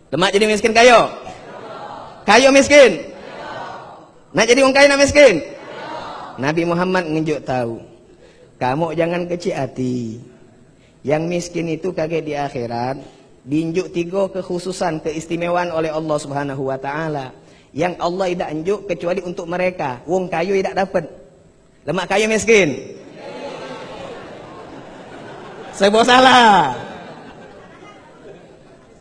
Lemak jadi miskin kayo? Kayo miskin? Nak jadi orang kaya nak miskin? Nabi Muhammad ngejuk tahu, kamu jangan kecil hati. Yang miskin itu kagak di akhirat, diinjuk 3 kekhususan, keistimewaan oleh Allah Subhanahu wa taala. Yang Allah tidak unjuk kecuali untuk mereka. Wong kayo tidak dapat. Lemak kayo miskin. Sebab salah.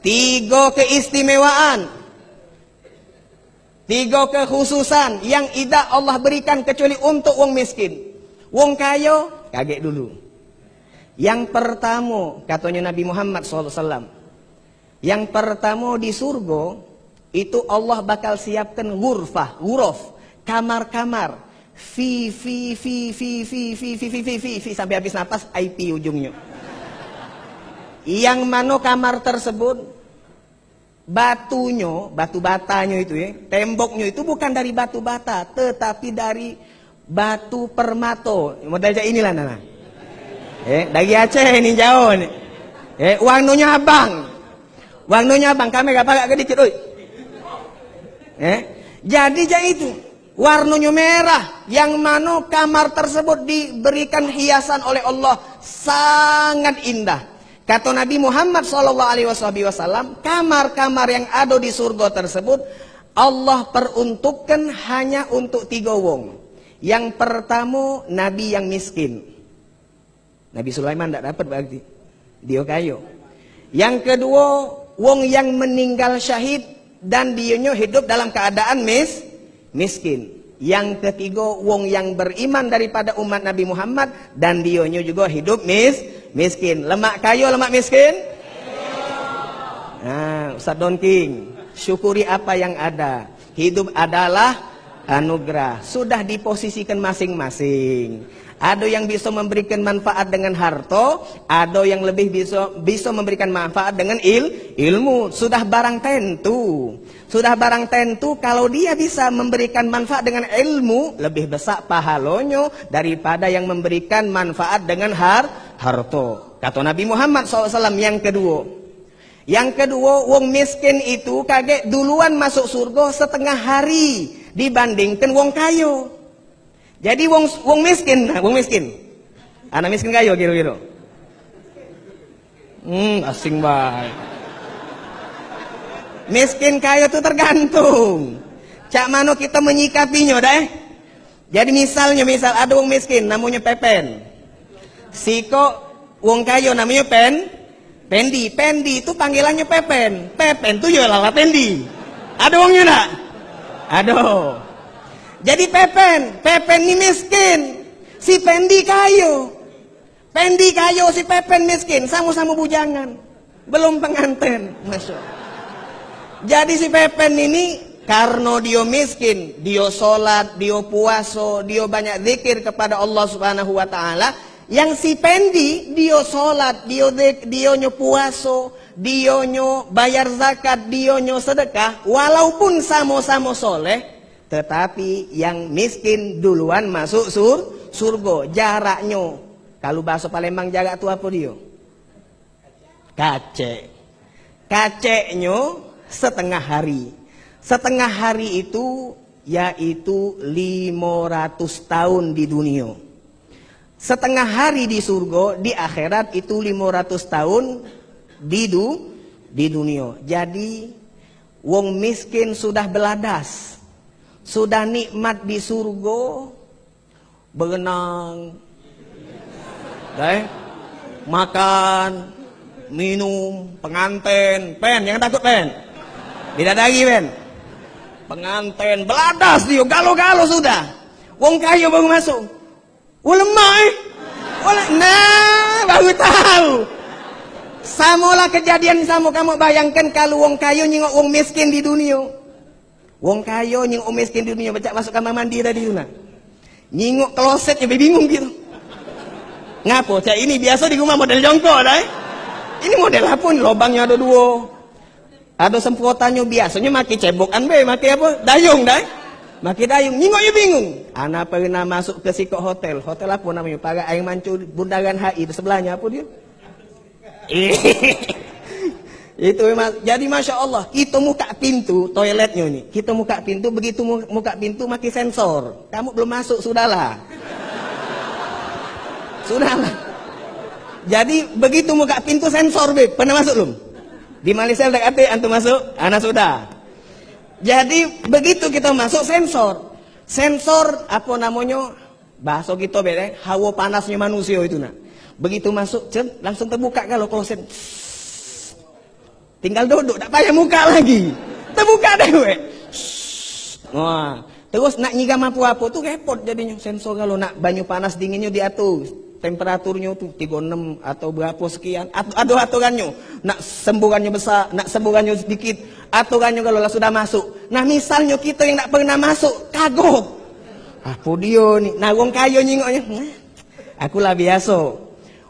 3 keistimewaan, 3 kekhususan yang tidak Allah berikan kecuali untuk wong miskin. Wong kayo kaget dulu. Yang pertama katanya Nabi Muhammad SAW, yang pertama di surga itu Allah bakal siapkan ghurfah, kamar-kamar, fi sampai habis napas IP ujungnya. Yang mana kamar tersebut batunya, batu batanya itu ya, temboknya itu bukan dari batu bata, tetapi dari batu permato. Model kayak inilah nana. Dari Aceh ini jauh nih. Warnanya abang. Warnanya abang, kami gak pakai kedikit, oi. Jadi itu warnanya merah, yang mana kamar tersebut diberikan hiasan oleh Allah sangat indah. Kata Nabi Muhammad SAW, kamar-kamar yang ada di surga tersebut Allah peruntukkan hanya untuk 3 wong. Yang pertama Nabi yang miskin. Nabi Sulaiman tidak dapat berarti, dia kayo. Yang kedua wong yang meninggal syahid dan dionyo hidup dalam keadaan miskin. Yang ketiga wong yang beriman daripada umat Nabi Muhammad dan dionyo juga hidup miskin. Lemak kayo, lemak miskin? Nah, Ustaz Don King, syukuri apa yang ada. Hidup adalah anugerah. Sudah diposisikan masing-masing. Ada yang bisa memberikan manfaat dengan harta, ada yang lebih bisa memberikan manfaat dengan ilmu. Sudah barang tentu. Sudah barang tentu kalau dia bisa memberikan manfaat dengan ilmu, lebih besar pahalanya daripada yang memberikan manfaat dengan harta. Kata Nabi Muhammad SAW yang kedua. Yang kedua, wong miskin itu kaget duluan masuk surga setengah hari dibandingkan wong kayo. Jadi wong miskin. Anak miskin kayo kira-kira. Asing banget. Miskin kayo itu tergantung cak mano kita menyikapinya dah. Jadi misal ada wong miskin namanya Pepen. Siko wong kayo namanya Pendi. Pendi itu panggilannya Pepen. Pepen tuh ya lala Pendi. Ada wongnya enggak? Aduh. Jadi Pepen ini miskin. Si Pendi kayo. Pendi kayo, si Pepen miskin. Sama-sama bujangan. Belum pengantin. Masya Allah. Jadi si Pepen ini karena dia miskin, dia sholat, dia puasa, dia banyak zikir kepada Allah Subhanahu wa taala. Yang si Pendi dia sholat, dia puasa, dia bayar zakat, dia sedekah, walaupun sama-sama soleh, tetapi yang miskin duluan masuk surga. Jaraknya, kalau bahasa Palembang jarak itu apa dia? Kaceknya setengah hari. Setengah hari itu yaitu 500 tahun di dunia. Setengah hari di surga, di akhirat itu 500 tahun di dunia. Jadi wong miskin sudah beladas, sudah nikmat di surga, berenang, makan, minum, pengantin, jangan takut bidadari pengantin, beladas dia, galo-galo sudah. Wong kaya baru masuk. Lemah baru tahu. Samalah kejadian sama kamu bayangkan kalau wong kaya nyingok wong miskin di dunia. Wong kaya nyingok wong miskin di dunia, baca masuk kamar mandi tadi Yuna. Nyingok klosetnya bingung gitu. Ngapo? Cak ini biasa di rumah model jongkok dah. Ini model apa nih? Lobangnya ada 2. Ada semprotannya biasanya maki cebokan maki apa? Dayung dah. Maki dayung, nyingoknya bingung. Anak pernah masuk ke Sikok Hotel. Hotel apa namanya? Pakai air mancur Bundaran HI. Di sebelahnya apa dia? Itu memang. Jadi masya Allah, kita muka pintu toiletnya nih. Kita muka pintu, begitu muka pintu maki sensor. Kamu belum masuk, sudahlah. Sudahlah. Jadi begitu muka pintu sensor, Beb. Pernah masuk belum? Di Malaysia udah kata antum masuk, anak sudah. Jadi begitu kita masuk sensor. Sensor apa namanya? Bahasa kita beda, hawa panasnya manusia itu nak. Begitu masuk, langsung terbuka kalau kloset. Tinggal duduk, tak payah muka lagi. Terbuka deh, weh. Wah, terus nak nyigam apa-apa tuh repot jadinya. Sensor kalau nak banyu panas dinginnya diatur. Temperaturnya tuh 36 atau berapa sekian. Ada aturannya. Nak semburannya besar, nak semburannya sedikit. Aturannya kalau lah sudah masuk. Nah misalnya kita yang tak pernah masuk, kagok. Apa dia nih? Nah wong kaya nyingoknya. Aku lah biasa.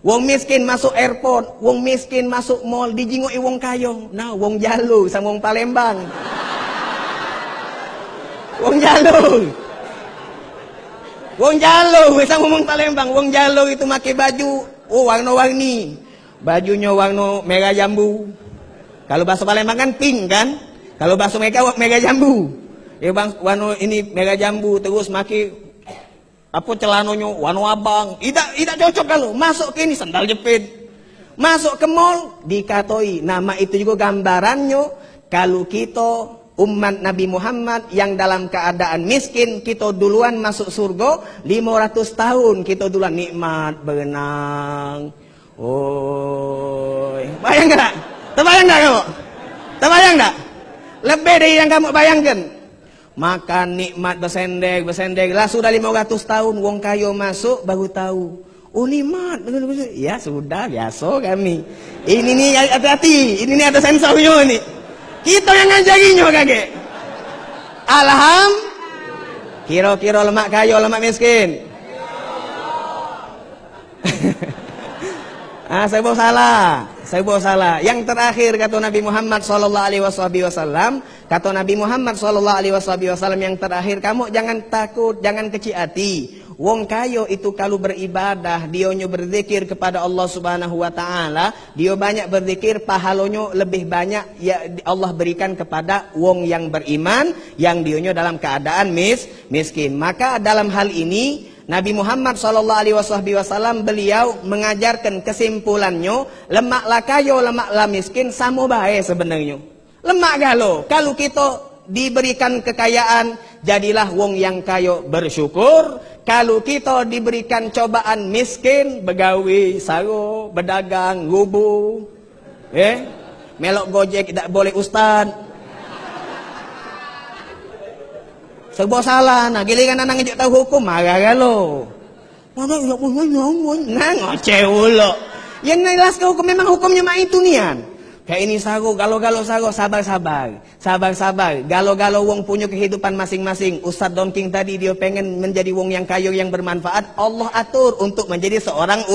Wong miskin masuk airport, wong miskin masuk mall, dijingoki wong kaya. Nah, wong Jalu sama wong Palembang. Wong Jalu. Wong Jalu sama wong Palembang. Wong Jalu itu pakai baju warna-warni. Bajunya warna merah jambu. Kalau bahasa Palembang kan pink kan? Kalau bahasa merah jambu. Ya bang, warna ini merah jambu terus pakai apa celananya warna abang, tidak cocok kalau masuk ke ini sandal jepit, masuk ke mall dikatoi. Nama itu juga gambarannya kalau kita umat Nabi Muhammad yang dalam keadaan miskin, kita duluan masuk surga 500 tahun, kita duluan nikmat berenang. Oh, bayang nggak? Terbayang nggak kamu? Terbayang nggak? Lebih dari yang kamu bayangkan. Makan nikmat bersendek lah sudah 500 tahun. Wong kayo masuk baru tahu. Oh nikmat. Ya sudah biasa kami. Ini nih hati-hati. Ini nih ada sensornya nih. Kita yang ngajarinya kakek. Kira-kira lemak kayo lemak miskin. Saya bawa salah. Yang terakhir kata Nabi Muhammad SAW, kata Nabi Muhammad SAW yang terakhir, kamu jangan takut, jangan kecil hati. Wong kayo itu kalau beribadah, dionyo berzikir kepada Allah Subhanahu wa taala, dia banyak berzikir, pahalonyo lebih banyak ya Allah berikan kepada wong yang beriman, yang dionyo dalam keadaan miskin. Maka dalam hal ini Nabi Muhammad SAW beliau mengajarkan kesimpulannya, lemak lah kayo, lemak lah miskin sama baik sebenarnya. Lemak galo, kalau kita diberikan kekayaan, jadilah wong yang kayo bersyukur. Kalau kita diberikan cobaan miskin, begawi, saro, berdagang, ngubu, melok gojek tidak boleh ustad. Serba salah, nah giliran anak ngejak tahu hukum, marah galo. Nah ngoceh ulo. Yang jelas ke hukum, memang hukumnya mah itu nian. Kayak ini sago, galo-galo sago, sabar-sabar. Galo-galo wong punya kehidupan masing-masing. Ustadz Don King tadi dia pengen menjadi wong yang kayu yang bermanfaat. Allah atur untuk menjadi seorang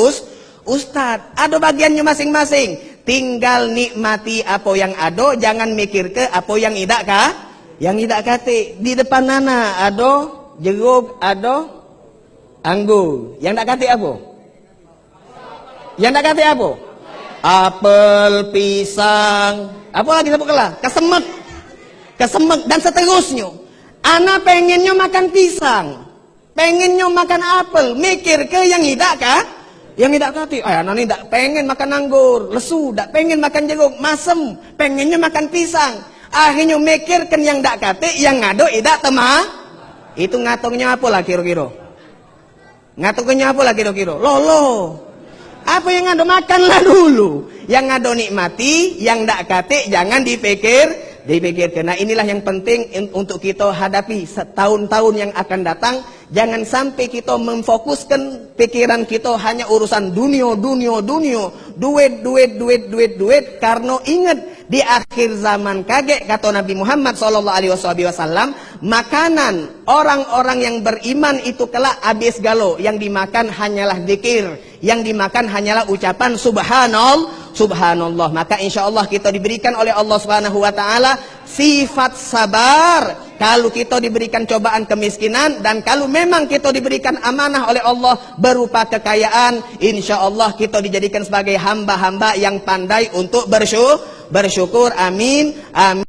ustadz. Ada bagiannya masing-masing. Tinggal nikmati apa yang ada, jangan mikir ke apa yang tidak kah? Yang tidak kate. Di depan nana ada jeruk, ada anggur. Yang tidak kate apa? Yang tidak kate apa? Apel, pisang, apa lagi sebut kelah? Kesemek dan seterusnya. Ana pengennya makan pisang, pengennya makan apel, mikir ke yang tidak kah? Yang tidak kati, ana ini tidak pengen makan anggur, lesu, tidak pengen makan jeruk, masem, pengennya makan pisang. Akhirnya mikirkan yang tidak kati, yang ngado tidak tema. Itu ngatongnya apa lah kira-kira? Ngatongnya apa lah kira-kira? Lolo. Apa yang ngado makanlah dulu, yang ngado nikmati, yang ndak kate jangan dipikirkan. Nah inilah yang penting untuk kita hadapi setahun-tahun yang akan datang. Jangan sampai kita memfokuskan pikiran kita hanya urusan dunia, duit. Karena ingat di akhir zaman kaget kata Nabi Muhammad SAW, makanan orang-orang yang beriman itu kelak habis galo. Yang dimakan hanyalah zikir, yang dimakan hanyalah ucapan subhanallah. subhanallah. Maka insya Allah kita diberikan oleh Allah Subhanahu wa taala sifat sabar kalau kita diberikan cobaan kemiskinan, dan kalau memang kita diberikan amanah oleh Allah berupa kekayaan, insya Allah kita dijadikan sebagai hamba-hamba yang pandai untuk bersyukur. Amin, amin.